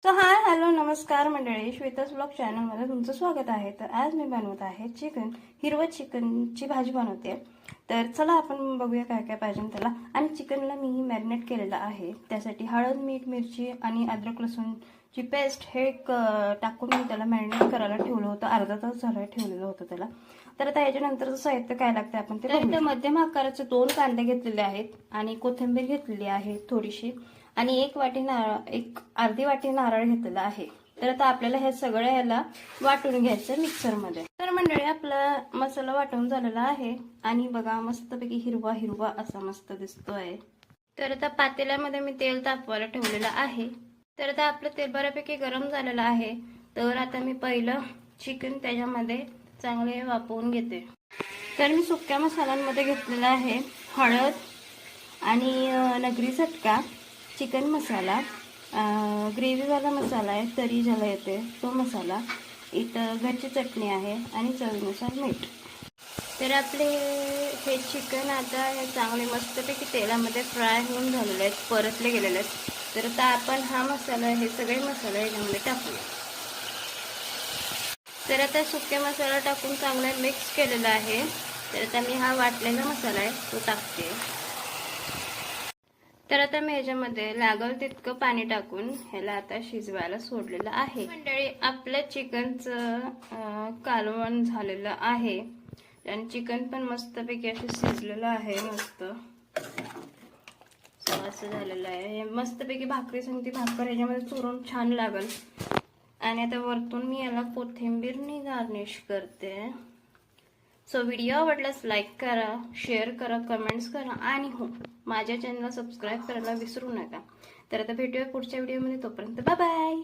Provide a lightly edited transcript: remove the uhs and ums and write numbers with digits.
तो hi hello नमस्कार मंडळी, श्वेताज ब्लॉग चॅनलमध्ये तुमचं स्वागत आहे। तर आज मी बनवत आहे चिकन, हिरवं चिकनची भाजी बनवते। तर चला आपण बघूया काय काय पाहिजे त्याला। आणि चिकनला मी मॅरिनेट केलेलं आहे, त्यासाठी हळद, मीठ, मिरची आणि अद्रक लसूणची पेस्ट हे टाकून मी त्याला मॅरिनेट करायला ठेवलं होतं। अर्धा तास झाला ठेवलेलं होतं त्याला। तर आता याच्यानंतरचं साहित्य काय लागतं आपण ते बघूया। मध्यम आकाराचे 2 कांदे घेतलेले आहेत आणि कोथिंबीर घेतलेली आहे थोडीशी, आणि एक अर्धी वाटी नारळ घेतलेला आहे। तर आता आपल्याला हे सगळं याला वाटून घ्यायचं मिक्सर मध्ये। तर मंडळी आपला मसाला वाटून झालेला आहे आणि बघा मस्तपैकी हिरवा हिरवा असा मस्त दिसतोय। तर आता पातेल्यामध्ये मी तेल तापवायला ठेवलेलं आहे। तर आता आपलं तेल बऱ्यापैकी गरम झालेलं आहे। तर आता मी पहिलं चिकन त्याच्यामध्ये चांगले वाफवून घेते। तर मी सुक्या मसाल्यांमध्ये घेतलेला आहे हळद आणि नगरी चटका, चिकन मसाला, ग्रेव्हीवाला मसाला आहे, तरी ज्याला येते तो मसाला, इथं घरची चटणी आहे आणि चवीनुसार मीठ। तर आपले हे चिकन आता हे चांगले मस्तपैकी तेलामध्ये फ्राय होऊन झालेले आहेत, परतले गेलेले आहेत। तर आता आपण हा मसाला, हे सगळे मसाले याच्यामध्ये टाकूया। तर आता सुके मसाला टाकून चांगला मिक्स केलेला आहे। तर आता मी हा वाटलेला मसाला आहे तो टाकते। तर आता मी ह्याच्यामध्ये लागल तितकं पाणी टाकून ह्याला आता शिजवायला सोडलेलं आहे। मंडळी आपल्या चिकनचं कालवण झालेलं आहे आणि चिकन पण मस्तपैकी असं शिजलेलं आहे, मस्त असं झालेलं आहे। हे मस्तपैकी भाकरी संगती भाकर ह्याच्यामध्ये चुरून छान लागल। आणि आता वरतून मी याला कोथिंबीरनी गार्निश करते। सो व्हिडिओ आवडल्यास लाईक करा, शेअर करा, कमेंट्स करा आणि हो, माझ्या चॅनलला सबस्क्राईब करायला विसरू नका। तर आता भेटूया पुढच्या व्हिडिओमध्ये, तोपर्यंत बाय बाय।